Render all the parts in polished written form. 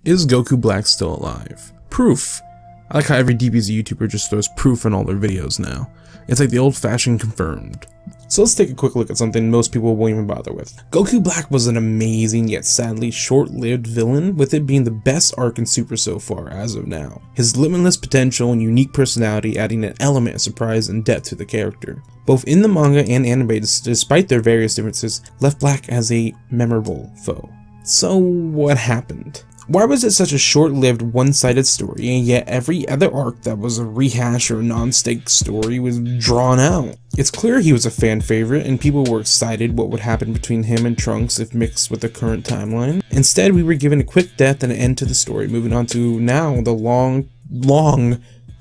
Is Goku Black still alive? Proof. I like how every DBZ YouTuber just throws proof in all their videos now. It's like the old-fashioned confirmed. So let's take a quick look at something most people won't even bother with. Goku Black was an amazing yet sadly short-lived villain, with it being the best arc in Super so far as of now. His limitless potential and unique personality adding an element of surprise and depth to the character. Both in the manga and anime, despite their various differences, left Black as a memorable foe. So what happened? Why was it such a short-lived, one-sided story, and yet every other arc that was a rehash or non-stake story was drawn out? It's clear he was a fan favorite, and people were excited what would happen between him and Trunks if mixed with the current timeline. Instead, we were given a quick death and an end to the story, moving on to now the long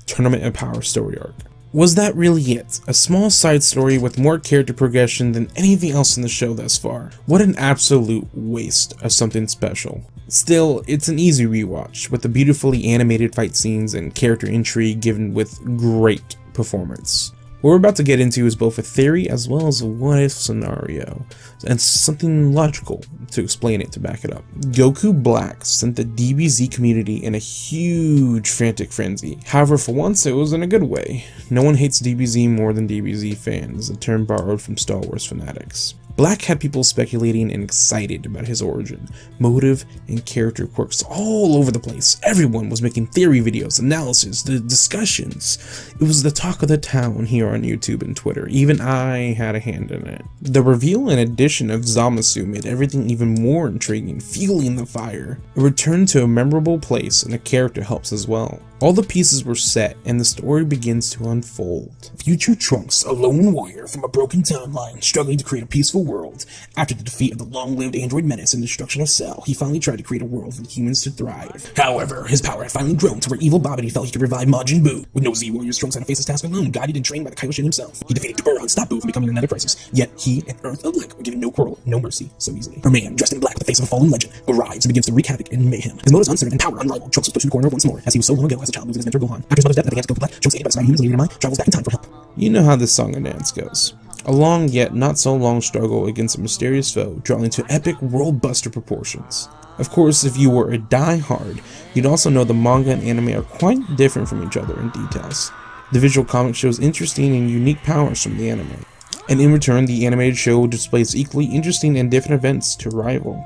Tournament of Power story arc. Was that really it? A small side story with more character progression than anything else in the show thus far. What an absolute waste of something special. Still, it's an easy rewatch, with the beautifully animated fight scenes and character intrigue given with great performance. What we're about to get into is both a theory as well as a what-if scenario, and something logical to explain it to back it up. Goku Black sent the DBZ community in a huge frantic frenzy. However, for once, it was in a good way. No one hates DBZ more than DBZ fans, a term borrowed from Star Wars fanatics. Black had people speculating and excited about his origin, motive, and character quirks all over the place. Everyone was making theory videos, analysis, the discussions. It was the talk of the town here on YouTube and Twitter. Even I had a hand in it. The reveal and addition of Zamasu made everything even more intriguing, fueling the fire. A return to a memorable place and a character helps as well. All the pieces were set, and the story begins to unfold. Future Trunks, a lone warrior from a broken timeline, struggling to create a peaceful world. After the defeat of the long-lived android menace and destruction of Cell, he finally tried to create a world for humans to thrive. However, his power had finally grown to where evil Babidi felt he could revive Majin Buu. With no Z-Warriors, Trunks had to face his task alone, guided and trained by the Kaioshin himself. He defeated Dabura and stopped Buu from becoming another crisis. Yet, he and Earth of Black were given no quarrel, no mercy so easily. A man, dressed in black with the face of a fallen legend, arrives and begins to wreak havoc and mayhem. His motives uncertain and power unrivaled. Trunks was pushed in the corner once more, as he was so long ago as a child losing his mentor Gohan. After his mother's death at the hands of Goku Black, Trunks aided by the Sky Humans and leader Mai, travels back in time for help. You know how this song and dance goes. A long yet not so long struggle against a mysterious foe, drawing to epic world-buster proportions. Of course, if you were a die-hard, you'd also know the manga and anime are quite different from each other in details. The visual comic shows interesting and unique powers from the anime, and in return, the animated show displays equally interesting and different events to rival.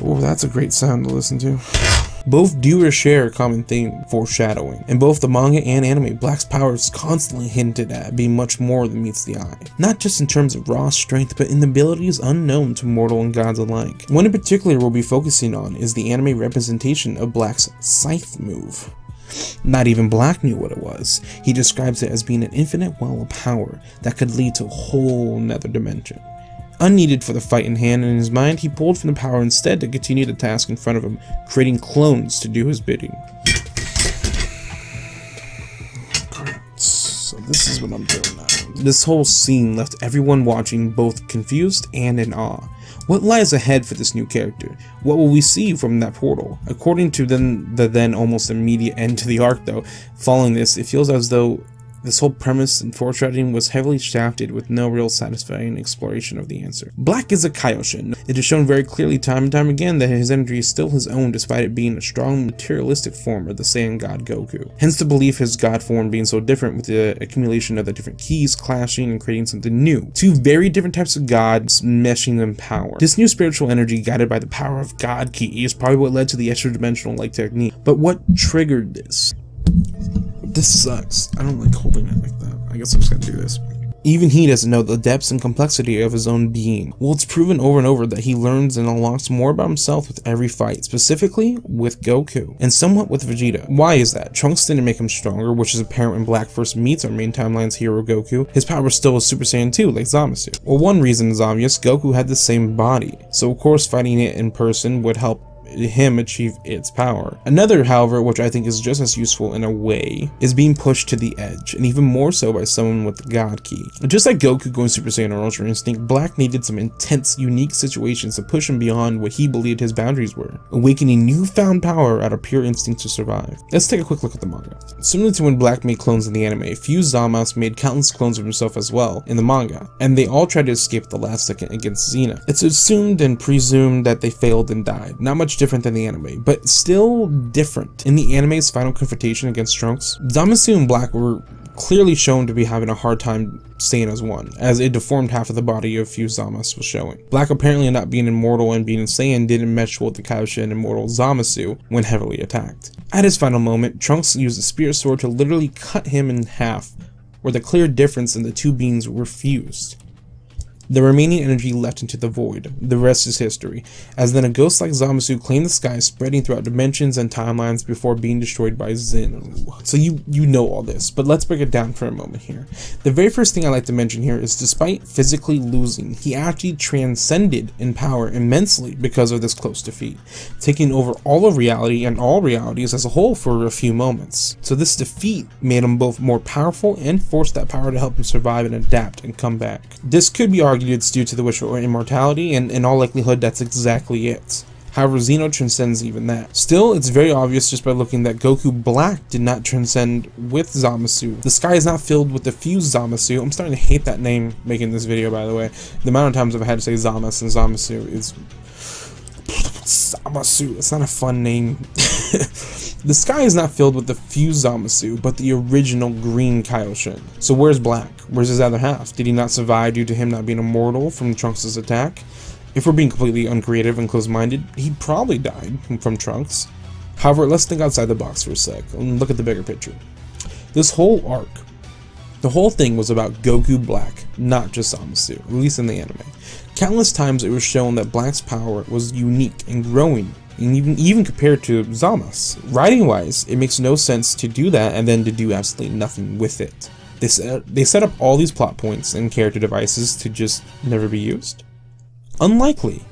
Oh, that's a great sound to listen to. Both do or share a common theme, foreshadowing. In both the manga and anime, Black's power is constantly hinted at being much more than meets the eye. Not just in terms of raw strength, but in abilities unknown to mortal and gods alike. One in particular we'll be focusing on is the anime representation of Black's scythe move. Not even Black knew what it was. He describes it as being an infinite well of power that could lead to a whole nother dimension. Unneeded for the fight in hand, in his mind, he pulled from the power instead to continue the task in front of him, creating clones to do his bidding. So this is what I'm doing now. This whole scene left everyone watching both confused and in awe. What lies ahead for this new character? What will we see from that portal? According to the then almost immediate end to the arc though, following this, it feels as though this whole premise and foreshadowing was heavily shafted with no real satisfying exploration of the answer. Black is a Kaioshin. It is shown very clearly time and time again that his energy is still his own despite it being a strong materialistic form of the Saiyan god Goku. Hence the belief his god form being so different with the accumulation of the different keys clashing and creating something new. Two very different types of gods meshing in power. This new spiritual energy guided by the power of God Ki is probably what led to the extra dimensional like technique. But what triggered this? This sucks. I don't like holding it like that. I guess I'm just gonna do this. Even he doesn't know the depths and complexity of his own being. Well, it's proven over and over that he learns and unlocks more about himself with every fight, specifically with Goku, and somewhat with Vegeta. Why is that? Trunks didn't make him stronger, which is apparent when Black first meets our main timeline's hero Goku. His power was still a Super Saiyan 2, like Zamasu. Well, one reason is obvious, Goku had the same body, so of course fighting it in person would help him achieve its power. Another, however, which I think is just as useful in a way, is being pushed to the edge, and even more so by someone with the God Ki. Just like Goku going Super Saiyan or Ultra Instinct, Black needed some intense, unique situations to push him beyond what he believed his boundaries were, awakening newfound power out of pure instinct to survive. Let's take a quick look at the manga. Similar to when Black made clones in the anime, Fuse Zamasu made countless clones of himself as well in the manga, and they all tried to escape at the last second against Xena. It's assumed and presumed that they failed and died. Not much much different than the anime, but still different. In the anime's final confrontation against Trunks, Zamasu and Black were clearly shown to be having a hard time staying as one, as a deformed half of the body of Fused Zamasu was showing. Black apparently not being immortal and being insane didn't mesh with the CAPTION immortal Zamasu when heavily attacked. At his final moment, Trunks used a spirit sword to literally cut him in half, where the clear difference in the two beings were fused. The remaining energy left into the void. The rest is history, as then a ghost like Zamasu claimed the sky, spreading throughout dimensions and timelines before being destroyed by Zin. So you know all this, but let's break it down for a moment here. The very first thing I like to mention here is despite physically losing, he actually transcended in power immensely because of this close defeat, taking over all of reality and all realities as a whole for a few moments. So this defeat made him both more powerful and forced that power to help him survive and adapt and come back. This could be argued it's due to the wish for immortality, and in all likelihood that's exactly it. However, Zeno transcends even that. Still, it's very obvious just by looking that Goku Black did not transcend with Zamasu. The sky is not filled with the fused Zamasu. I'm starting to hate that name making this video, by the way. The amount of times I've had to say Zamas and Zamasu is... Zamasu, it's not a fun name. The sky is not filled with the fused Zamasu, but the original green Kaioshin. So where's Black? Where's his other half? Did he not survive due to him not being immortal from Trunks' attack? If we're being completely uncreative and close-minded, he probably died from Trunks. However, let's think outside the box for a sec and look at the bigger picture. This whole arc, the whole thing was about Goku Black, not just Zamasu, at least in the anime. Countless times it was shown that Black's power was unique and growing, and even compared to Zama's. Writing-wise, it makes no sense to do that and then to do absolutely nothing with it. They set up all these plot points and character devices to just never be used? Unlikely.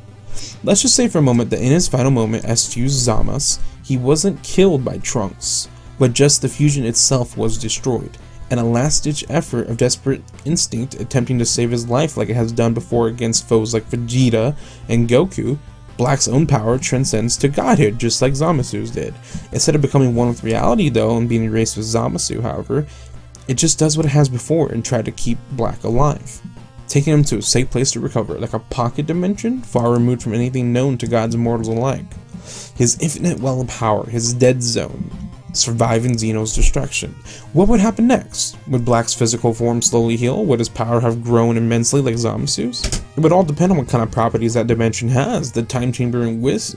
Let's just say for a moment that in his final moment as Fused Zamasu, he wasn't killed by Trunks, but just the fusion itself was destroyed, and a last-ditch effort of desperate instinct attempting to save his life like it has done before against foes like Vegeta and Goku. Black's own power transcends to godhood, just like Zamasu's did. Instead of becoming one with reality though and being erased with Zamasu, however, it just does what it has before and tried to keep Black alive, taking him to a safe place to recover, like a pocket dimension far removed from anything known to gods and mortals alike. His infinite well of power, his dead zone, surviving Zeno's destruction. What would happen next? Would Black's physical form slowly heal? Would his power have grown immensely like Zamasu's? It would all depend on what kind of properties that dimension has. The Time Chamber and Whis,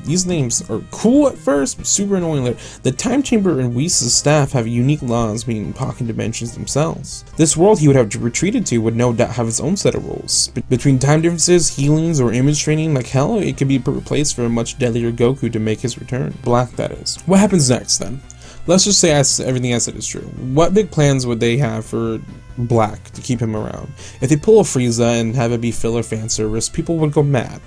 these names are cool at first, but super annoying later. The Time Chamber and Whis' staff have unique laws, being pocket dimensions themselves. This world he would have retreated to would no doubt have its own set of rules. Between time differences, healings, or image training, like hell, it could be replaced for a much deadlier Goku to make his return. Black, that is. What happens next, then? Let's just say everything I said is true. What big plans would they have for Black to keep him around? If they pull a Frieza and have it be filler fan service, people would go mad.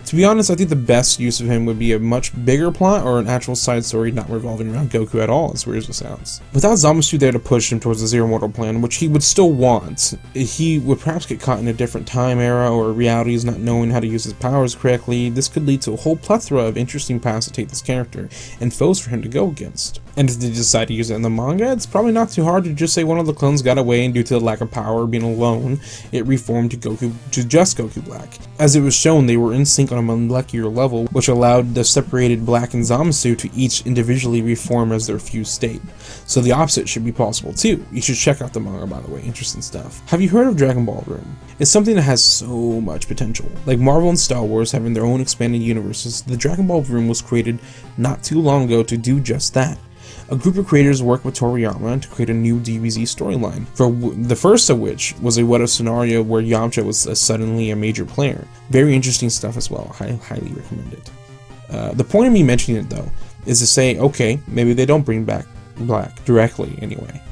To be honest, I think the best use of him would be a much bigger plot or an actual side story not revolving around Goku at all, as weird as it sounds. Without Zamasu there to push him towards the Zero Mortal plan, which he would still want, he would perhaps get caught in a different time era or realities not knowing how to use his powers correctly. This could lead to a whole plethora of interesting paths to take this character, and foes for him to go against. And if they decide to use it in the manga, it's probably not too hard to just say one of the clones got away and due to the lack of power being alone, it reformed to just Goku Black. As it was shown, they were in sync on a molecular level, which allowed the separated Black and Zamasu to each individually reform as their fused state. So the opposite should be possible too. You should check out the manga, by the way, interesting stuff. Have you heard of Dragon Ball Room? It's something that has so much potential. Like Marvel and Star Wars having their own expanded universes, the Dragon Ball Room was created not too long ago to do just that. A group of creators worked with Toriyama to create a new DBZ storyline, for the first of which was a what-if scenario where Yamcha was suddenly a major player. Very interesting stuff as well, I highly recommend it. The point of me mentioning it though, is to say, okay, maybe they don't bring back Black, directly anyway.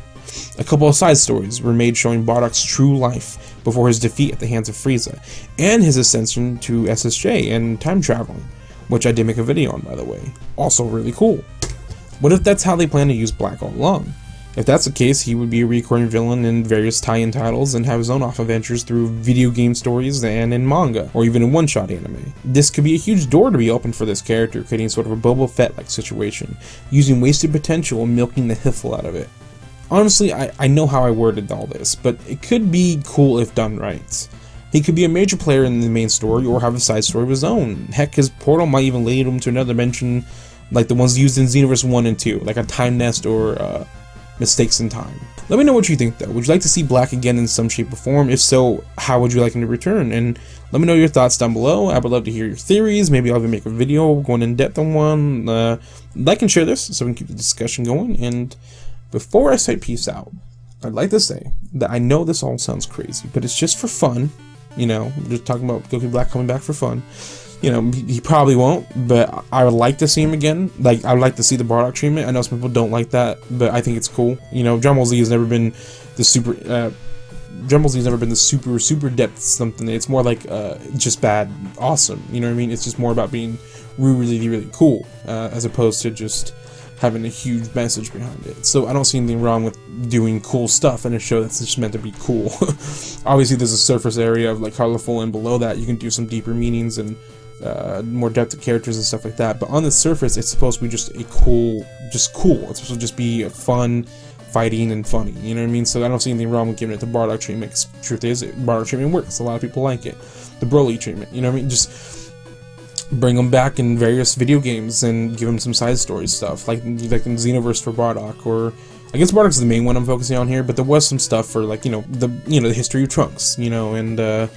A couple of side stories were made showing Bardock's true life before his defeat at the hands of Frieza, and his ascension to SSJ and time traveling, which I did make a video on, by the way. Also really cool. What if that's how they plan to use Black all along? If that's the case, he would be a recurring villain in various tie-in titles and have his own off-adventures through video game stories and in manga, or even in one-shot anime. This could be a huge door to be opened for this character, creating sort of a Boba Fett-like situation, using wasted potential and milking the hiffle out of it. Honestly, I know how I worded all this, but it could be cool if done right. He could be a major player in the main story or have a side story of his own. Heck, his portal might even lead him to another dimension, like the ones used in Xenoverse 1 and 2, like a time nest or mistakes in time. Let me know what you think though. Would you like to see Black again in some shape or form? If so, how would you like him to return? And let me know your thoughts down below. I would love to hear your theories. Maybe I'll even make a video going in depth on one. Like and share this so we can keep the discussion going. And before I say peace out, I'd like to say that I know this all sounds crazy, but it's just for fun. You know, we're just talking about Goku Black coming back for fun. You know, he probably won't, but I would like to see him again. Like, I would like to see the Bardock treatment. I know some people don't like that, but I think it's cool. You know, Dragon Ball Z has never been the super super depth something. It's more like just bad awesome. You know what I mean? It's just more about being really cool, as opposed to just having a huge message behind it. So I don't see anything wrong with doing cool stuff in a show that's just meant to be cool. Obviously, there's a surface area of like colorful, and below that you can do some deeper meanings and more depth of characters and stuff like that. But on the surface, it's supposed to be just a cool. It's supposed to just be a fun, fighting, and funny. You know what I mean? So I don't see anything wrong with giving it the Bardock treatment. Cause truth is, Bardock treatment works. A lot of people like it. The Broly treatment. You know what I mean? Just bring them back in various video games and give them some side story stuff, like in Xenoverse for Bardock, or I guess Bardock's the main one I'm focusing on here, but there was some stuff for like the history of Trunks, and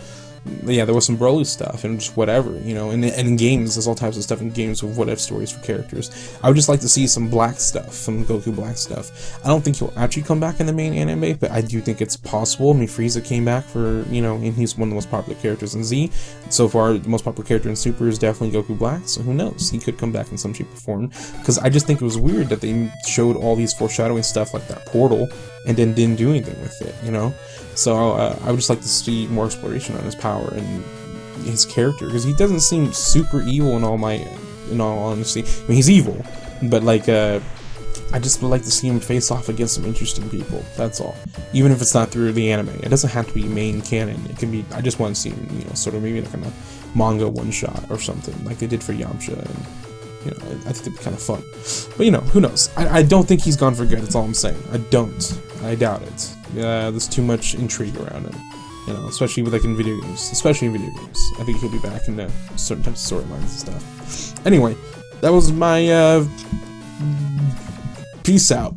yeah, there was some Broly stuff and just whatever, and in games, there's all types of stuff in games with what if stories for characters. I would just like to see some Black stuff, some Goku Black stuff. I don't think he'll actually come back in the main anime, but I do think it's possible. I mean, Frieza came back for, and he's one of the most popular characters in Z. So far, the most popular character in Super is definitely Goku Black, so who knows? He could come back in some shape or form, because I just think it was weird that they showed all these foreshadowing stuff like that portal, and then didn't do anything with it, So I would just like to see more exploration on his power and his character, because he doesn't seem super evil in all honesty. I mean, he's evil, but like I just would like to see him face off against some interesting people. That's all. Even if it's not through the anime, it doesn't have to be main canon. It can be. I just want to see him, sort of maybe like in a manga one shot or something, like they did for Yamcha, and I think it'd be kind of fun. But who knows? I don't think he's gone for good. That's all I'm saying. I doubt it. There's too much intrigue around him, especially with in video games. I think he'll be back in certain types of storylines and stuff. Anyway, that was my peace out.